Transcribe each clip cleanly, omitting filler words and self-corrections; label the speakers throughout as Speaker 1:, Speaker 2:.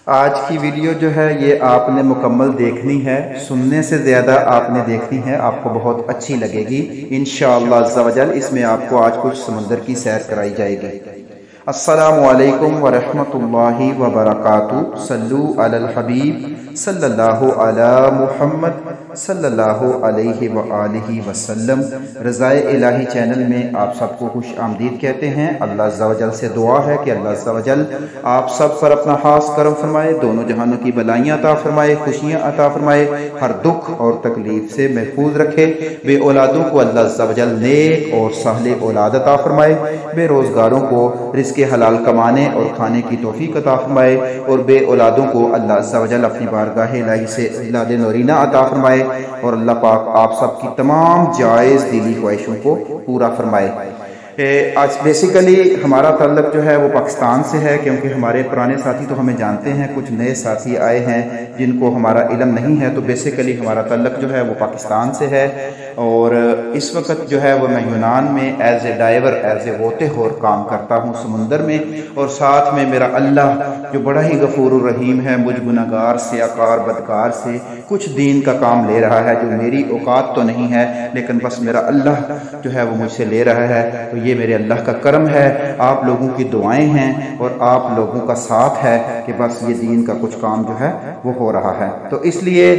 Speaker 1: آج کی ویڈیو جو ہے یہ آپ نے مکمل دیکھنی ہے، سننے سے زیادہ آپ نے دیکھنی ہے، آپ کو بہت اچھی لگے گی انشاءاللہ عز و جل۔ اس میں آپ کو آج کچھ سمندر کی سیر کرائی جائے گی۔ السلام علیکم ورحمۃ اللہ وبرکاتہ۔ صلو علی الحبیب صلی اللہ علی محمد صلی اللہ علیہ وآلہ وسلم۔ رضائے الہی چینل میں آپ سب کو خوش آمدید کہتے ہیں۔ اللہ عز و جل سے دعا ہے کہ اللہ عز و جل آپ سب پر اپنا خاص کرم فرمائے، دونوں جہانوں کی بلائیاں عطا فرمائے، خوشیاں عطا فرمائے، ہر دکھ اور تکلیف سے محفوظ رکھے۔ بے اولادوں کو اللہ عز و جل نیک اور صالح اولاد عطا فرمائے، بے روزگاروں کو رزق حلال کمانے اور کھانے کی توفیق عطا فرمائے، اور بے اولادوں کو اللہ عز و جل اپنی بارگاہ الہی سے اولاد نورینہ عطا فرمائے، اور اللہ پاک آپ سب کی تمام جائز دلی خواہشوں کو پورا فرمائے۔ آج بیسیکلی ہمارا تعلق جو ہے وہ پاکستان سے ہے، کیونکہ ہمارے پرانے ساتھی تو ہمیں جانتے ہیں، کچھ نئے ساتھی آئے ہیں جن کو ہمارا علم نہیں ہے، تو بیسیکلی ہمارا تعلق جو ہے وہ پاکستان سے ہے۔ اور اس وقت جو ہے وہ میں یونان میں as a diver, as a غوطہ خور کام کرتا ہوں سمندر میں، اور ساتھ میں میرا اللہ جو بڑا ہی غفور الرحیم ہے، مجھ گناہگار سیاکار بدکار سے کچھ دین کا کام لے رہا ہے، جو میری اوقات تو نہیں ہے لیکن بس میرا اللہ جو ہے وہ مجھ سے لے رہا ہے۔ تو یہ میرے اللہ کا کرم ہے، آپ لوگوں کی دعائیں ہیں اور آپ لوگوں کا ساتھ ہے کہ بس یہ دین کا کچھ کام جو ہے وہ ہو رہا ہے۔ تو اس لیے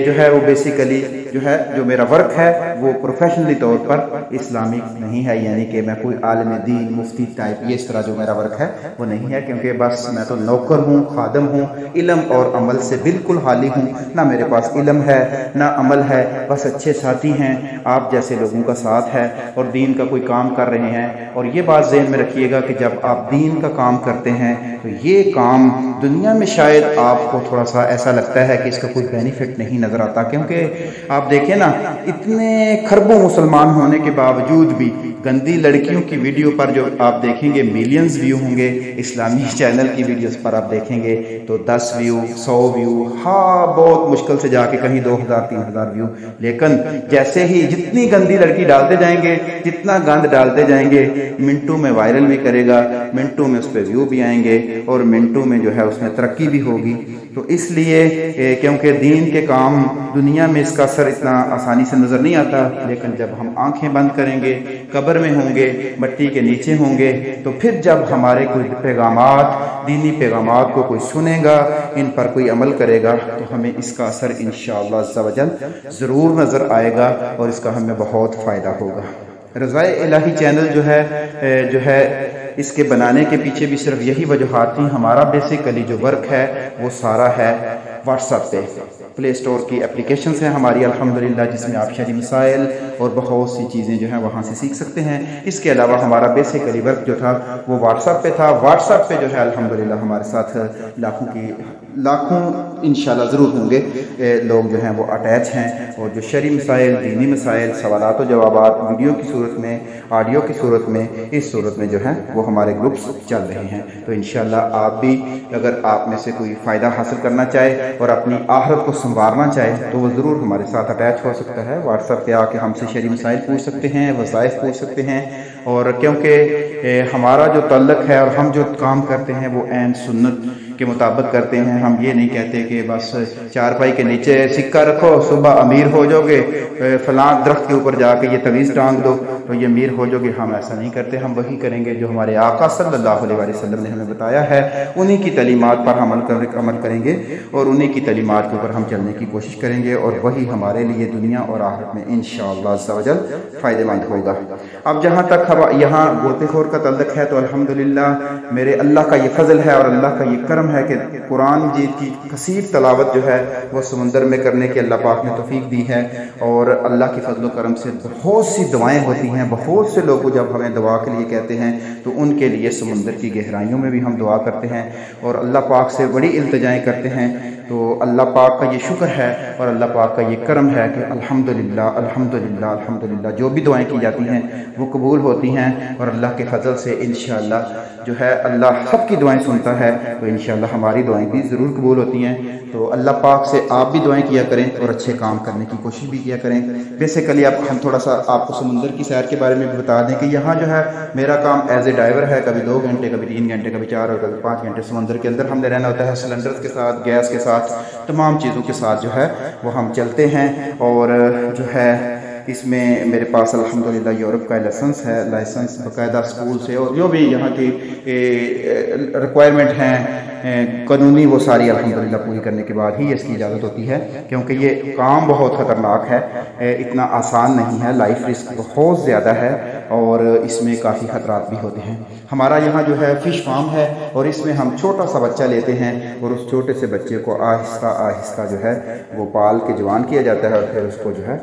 Speaker 1: جو ہے وہ بیسیکلی جو ہے جو میرا ورک ہے وہ پروفیشنلی طور پر اسلامک نہیں ہے، یعنی کہ میں کوئی عالم دین مفتی ٹائپ یہ اس طرح جو میرا ورک ہے وہ نہیں ہے، کیونکہ بس میں تو نوکر ہوں، خادم ہوں، علم اور عمل سے بالکل خالی ہوں، نہ میرے پاس علم ہے نہ عمل ہے، بس اچھے ساتھی ہیں، آپ جیسے لوگوں کا ساتھ ہے اور دین کا کوئی کام کر رہے ہیں۔ اور یہ بات ذہن میں رکھیے گا کہ جب آپ دین کا کام کرتے ہیں تو یہ کام دنیا میں شاید آپ کو تھوڑا سا ایسا لگتا ہے کہ اس کا کوئی بینیفٹ نہیں نظر آتا، کیونکہ آپ دیکھیں نا اتنے کھربوں مسلمان ہونے کے باوجود بھی گندی لڑکیوں کی ویڈیو پر جو آپ دیکھیں گے ملینز ویو ہوں گے، اسلامی چینل کی ویڈیوز پر آپ دیکھیں گے تو 10 ویو 100 ویو، ہاں بہت مشکل سے جا کے کہیں 2000 3000 ویو، لیکن جیسے ہی جتنی گندی لڑکی ڈالتے جائیں گے، جتنا گند ڈالتے جائیں گے، منٹوں میں وائرل بھی کرے گا، منٹوں میں اس پہ ویو بھی آئیں گے، اور منٹوں میں جو ہے اس میں ترقی بھی ہوگی۔ تو اس لیے کیونکہ دین کے کام دنیا میں اس کا اثر اتنا آسانی سے نظر نہیں آتا، لیکن جب ہم آنکھیں بند کریں گے، قبر میں ہوں گے، مٹی کے نیچے ہوں گے، تو پھر جب ہمارے کوئی پیغامات، دینی پیغامات کو کوئی سنے گا، ان پر کوئی عمل کرے گا، تو ہمیں اس کا اثر انشاءاللہ عز و جل ضرور نظر آئے گا اور اس کا ہمیں بہت فائدہ ہوگا۔ رضائے الہی چینل جو ہے اس کے بنانے کے پیچھے بھی صرف یہی وجوہات تھیں۔ ہمارا بیسیکلی جو ورک ہے وہ سارا ہے واٹس ایپ پہ، پلے اسٹور کی اپلیکیشنز ہیں ہماری الحمدللہ، جس میں آپ شرعی مسائل اور بہت سی چیزیں جو ہیں وہاں سے سیکھ سکتے ہیں۔ اس کے علاوہ ہمارا بیسیکلی ورک جو تھا وہ واٹس ایپ پہ تھا۔ واٹس ایپ پہ جو ہے الحمدللہ ہمارے ساتھ لاکھوں انشاءاللہ ضرور ہوں گے لوگ جو ہیں وہ اٹیچ ہیں، اور جو شرعی مسائل، دینی مسائل، سوالات و جوابات ویڈیو کی صورت میں، آڈیو کی صورت میں، اس صورت میں جو ہے وہ ہمارے گروپس چل رہے ہیں۔ تو انشاءاللہ آپ بھی اگر آپ میں سے کوئی فائدہ حاصل کرنا چاہے اور اپنی آخرت کو سنوارنا چاہے تو وہ ضرور ہمارے ساتھ اٹیچ ہو سکتا ہے۔ واٹس ایپ پہ آ کے ہم سے شرعی مسائل پوچھ سکتے ہیں، وظائف پوچھ سکتے ہیں، اور کیونکہ ہمارا جو تعلق ہے اور ہم جو کام کرتے ہیں وہ عین سنت کے مطابق کرتے ہیں۔ ہم یہ نہیں کہتے کہ بس چارپائی کے نیچے سکہ رکھو صبح امیر ہو جاؤ گے، فلاں درخت کے اوپر جا کے یہ تعویذ ٹانگ دو تو یہ امیر ہو جاؤ گے، ہم ایسا نہیں کرتے۔ ہم وہی کریں گے جو ہمارے آقا صلی اللہ علیہ وسلم نے ہمیں بتایا ہے، انہی کی تعلیمات پر ہم عمل کریں گے اور انہی کی تعلیمات کے اوپر ہم چلنے کی کوشش کریں گے، اور وہی ہمارے لیے دنیا اور آخرت میں انشاءاللہ عز و جل فائدہ مند ہوگا۔ اب جہاں تک یہاں غوطہ خور کا تعلق ہے تو الحمدللہ میرے اللہ کا یہ فضل ہے اور اللہ کا یہ کرم ہے کہ قرآن مجید کی کثیر تلاوت جو ہے وہ سمندر میں کرنے کی اللہ پاک نے توفیق دی ہے، اور اللہ کی فضل و کرم سے بہت سی دعائیں ہوتی ہیں۔ بہت سے لوگ جب ہمیں دعا کے لیے کہتے ہیں تو ان کے لیے سمندر کی گہرائیوں میں بھی ہم دعا کرتے ہیں اور اللہ پاک سے بڑی التجائیں کرتے ہیں تو اللہ پاک کا یہ شکر ہے اور اللہ پاک کا یہ کرم ہے کہ الحمدللہ الحمدللہ الحمدللہ جو بھی دعائیں کی جاتی ہیں وہ قبول ہوتی ہیں، اور اللہ کے فضل سے انشاءاللہ جو ہے اللہ سب کی دعائیں سنتا ہے، تو انشاءاللہ ہماری دعائیں بھی ضرور قبول ہوتی ہیں۔ تو اللہ پاک سے آپ بھی دعائیں کیا کریں اور اچھے کام کرنے کی کوشش بھی کیا کریں۔ بیسیکلی ہم تھوڑا سا آپ کو سمندر کی سیر کے بارے میں بھی بتا دیں کہ یہاں جو ہے میرا کام ایز اے ڈرائیور ہے، کبھی 2 گھنٹے کبھی 3 گھنٹے کبھی 4 اور کبھی 5 گھنٹے سمندر کے اندر ہم نے رہنا ہوتا ہے، سلنڈر کے ساتھ، گیس کے ساتھ، تمام چیزوں کے ساتھ جو ہے وہ ہم چلتے ہیں۔ اور جو ہے اس میں میرے پاس الحمدللہ یورپ کا لائسنس ہے، لائسنس باقاعدہ اسکول سے، اور جو بھی یہاں کی ریکوائرمنٹ ہیں قانونی وہ ساری الحمدللہ پوری کرنے کے بعد ہی اس کی اجازت ہوتی ہے، کیونکہ یہ کام بہت خطرناک ہے، اتنا آسان نہیں ہے، لائف رسک بہت زیادہ ہے اور اس میں کافی خطرات بھی ہوتے ہیں۔ ہمارا یہاں جو ہے فش فارم ہے اور اس میں ہم چھوٹا سا بچہ لیتے ہیں اور اس چھوٹے سے بچے کو آہستہ آہستہ جو ہے وہ پال کے جوان کیا جاتا ہے اور پھر اس کو جو ہے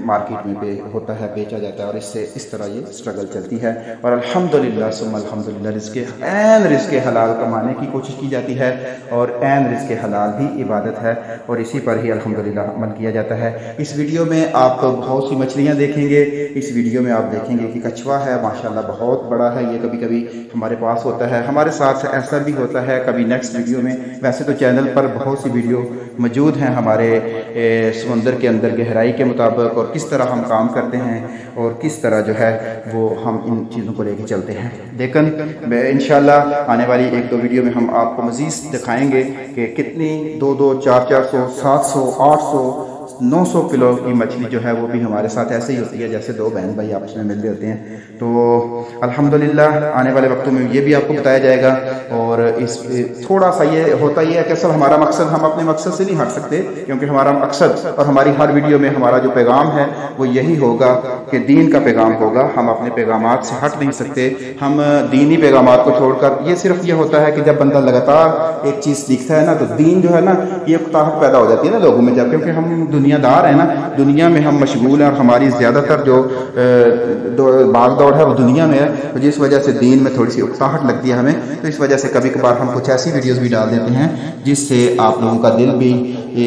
Speaker 1: مارکیٹ میں ہوتا ہے، بیچا جاتا ہے، اور اس طرح یہ اسٹرگل چلتی ہے۔ اور الحمدللہ ثم الحمدللہ رزق حلال کمانے کی کوشش کی جاتی ہے، اور عین رزق حلال ہی عبادت ہے، اور اسی پر ہی الحمدللہ عمل کیا جاتا ہے۔ اس ویڈیو میں آپ بہت سی مچھلیاں دیکھیں گے، اس ویڈیو میں آپ دیکھیں گے کہ کچھوا ہے، ماشاءاللہ بہت بڑا ہے، یہ کبھی کبھی ہمارے پاس ہوتا ہے، ہمارے ساتھ ایسا بھی ہوتا ہے کبھی نیکسٹ ویڈیو میں۔ ویسے تو چینل پر بہت سی ویڈیو موجود ہیں ہمارے سمندر کے اندر گہرائی کے مطابق، اور کس طرح ہم کام کرتے ہیں اور کس طرح جو ہے وہ ہم ان چیزوں کو لے کے چلتے ہیں۔ لیکن انشاءاللہ آنے والی 1-2 ویڈیو میں ہم آپ کو مزید دکھائیں گے کہ کتنی 200 400 700 800 900 کلو کی مچھلی جو ہے وہ بھی ہمارے ساتھ ایسے ہی ہوتی ہے جیسے 2 بہن بھائی آپس میں مل رہے ہوتے ہیں۔ تو الحمدللہ آنے والے وقتوں میں یہ بھی آپ کو بتایا جائے گا، اور اس تھوڑا سا یہ ہوتا ہی ہے کہ سب ہمارا مقصد، ہم اپنے مقصد سے نہیں ہٹ سکتے، کیونکہ ہمارا مقصد اور ہماری ہر ویڈیو میں ہمارا جو پیغام ہے وہ یہی ہوگا کہ دین کا پیغام ہوگا، ہم اپنے پیغامات سے ہٹ نہیں سکتے، ہم دینی پیغامات کو چھوڑ کر، یہ صرف یہ ہوتا ہے کہ جب بندہ لگاتار ایک چیز سیکھتا ہے نا تو دین جو ہے نا یہ اکتاہٹ پیدا ہو جاتی ہے نا لوگوں میں، جب کیونکہ ہم دنیا دار ہیں نا، دنیا میں ہم مشغول ہیں اور ہماری زیادہ تر جو بھاگ دوڑ ہے وہ دنیا میں ہے، تو جس وجہ سے دین میں تھوڑی سی اکتاہٹ لگتی ہے ہمیں، تو اس وجہ سے کبھی کبھار ہم کچھ ایسی ویڈیوز بھی ڈال دیتے ہیں جس سے آپ لوگوں کا دل بھی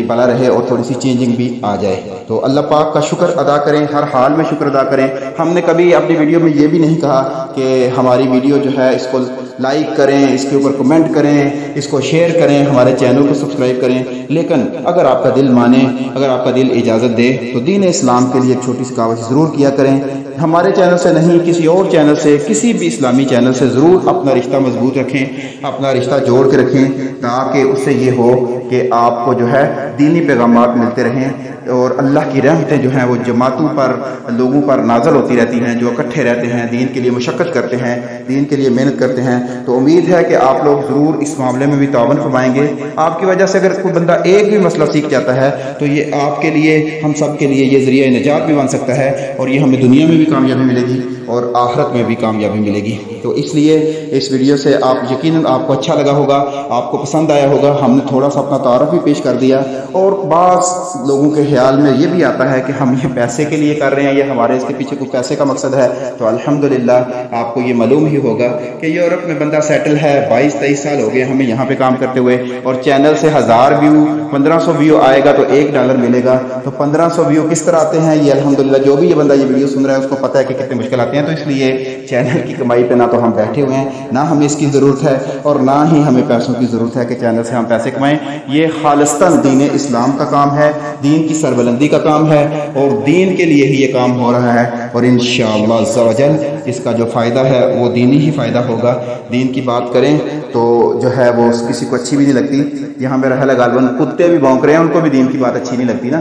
Speaker 1: بھلا رہے اور تھوڑی سی چینجنگ بھی آ جائے۔ تو اللہ پاک کا شکر ادا کریں، ہر حال میں شکر ادا کریں۔ ہم نے کبھی اپنی ویڈیو میں یہ بھی نہیں کہا کہ ہماری ویڈیو جو ہے اس کو لائک کریں، اس کے اوپر کمنٹ کریں، اس کو شیئر کریں، ہمارے چینل کو سبسکرائب کریں، لیکن اگر آپ کا دل مانے، اگر آپ کا دل اجازت دے تو دین اسلام کے لیے ایک چھوٹی سی کاوش ضرور کیا کریں۔ ہمارے چینل سے نہیں، کسی اور چینل سے، کسی بھی اسلامی چینل سے ضرور اپنا رشتہ مضبوط رکھیں، اپنا رشتہ جوڑ کے رکھیں، تاکہ اس سے یہ ہو کہ آپ کو جو ہے دینی پیغامات ملتے رہیں، اور اللہ کی رحمتیں جو ہیں وہ جماعتوں پر، لوگوں پر نازل ہوتی رہتی ہیں جو اکٹھے رہتے ہیں، دین کے لیے مشقت کرتے ہیں، دین کے لیے محنت کرتے ہیں۔ تو امید ہے کہ آپ لوگ ضرور اس معاملے میں بھی تعاون فرمائیں گے۔ آپ کی وجہ سے اگر کوئی بندہ ایک بھی مسئلہ سیکھ جاتا ہے تو یہ آپ کے لیے، ہم سب کے لیے یہ ذریعہ نجات بھی بن سکتا ہے، اور یہ ہمیں دنیا میں بھی کامیابی ملے گی اور آخرت میں بھی کامیابی ملے گی۔ تو اس لیے اس ویڈیو سے آپ یقیناً آپ کو اچھا لگا ہوگا، آپ کو پسند آیا ہوگا، ہم نے تھوڑا سا اپنا تعارف بھی پیش کر دیا، اور بعض لوگوں کے خیال میں یہ بھی آتا ہے کہ ہم یہ پیسے کے لیے کر رہے ہیں، یہ ہمارے اس کے پیچھے کوئی پیسے کا مقصد ہے۔ تو الحمدللہ آپ کو یہ معلوم ہی ہوگا کہ یورپ میں بندہ سیٹل ہے، 22-23 سال ہو گئے ہمیں یہاں پہ کام کرتے ہوئے، اور چینل سے 1000 ویو 1500 ویو آئے گا تو $1 ملے گا۔ تو 1500 ویو کس طرح آتے ہیں، یہ الحمدللہ جو بھی یہ بندہ یہ ویڈیو سن رہا ہے اس کو پتہ ہے کہ کتنے مشکل آتے ہیں۔ تو اس لیے چینل کی کمائی پہ نہ تو ہم بیٹھے ہوئے ہیں، نہ ہمیں اس کی ضرورت ہے، اور نہ ہی ہمیں پیسوں کی ضرورت ہے کہ چینل سے ہم پیسے کمائیں۔ یہ خالصتاً دین اسلام کا کام ہے، دین کی سربلندی کا کام ہے، اور دین کے لیے ہی یہ کام ہو رہا ہے، اور انشاءاللہ عز و جل اس کا جو فائدہ ہے وہ دینی ہی فائدہ ہوگا۔ دین کی بات کریں تو جو ہے وہ کسی کو اچھی بھی نہیں لگتی۔ یہاں میرا حال غالباً کتے بھی بھونک رہے ہیں، ان کو بھی دین کی بات اچھی نہیں لگتی نا،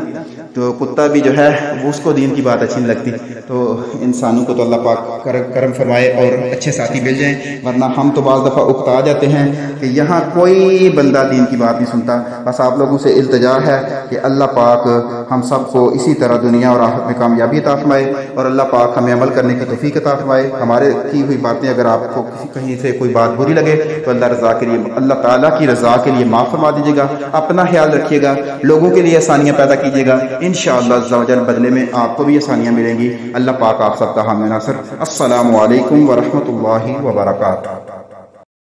Speaker 1: تو کتا بھی جو ہے اس کو دین کی بات اچھی نہیں لگتی۔ تو انسانوں کو تو اللہ پاک کرم فرمائے اور اچھے ساتھی مل جائیں، ورنہ ہم تو بعض دفعہ اکتا جاتے ہیں کہ یہاں کوئی بندہ دین کی بات نہیں سنتا۔ بس آپ لوگوں سے التجا ہے کہ اللہ پاک ہم سب کو اسی طرح دنیا اور آخرت میں کامیابی عطا فرمائے، اور اللہ پاک ہمیں عمل کرنے کی توفیق عطا فرمائے۔ ہمارے کی ہوئی باتیں اگر آپ کو کہیں سے کوئی بات بری لگے تو اللہ تعالیٰ کی رضا کے لیے معاف فرما دیجیے گا، اپنا خیال رکھیے گا، لوگوں کے لیے آسانیاں پیدا کیجیے گا، انشاءاللہ عز و جل بدلے میں آپ کو بھی آسانیاں ملیں گی۔ اللہ پاک آپ سب کا حامی ناصر۔ السلام علیکم ورحمۃ اللہ وبرکاتہ۔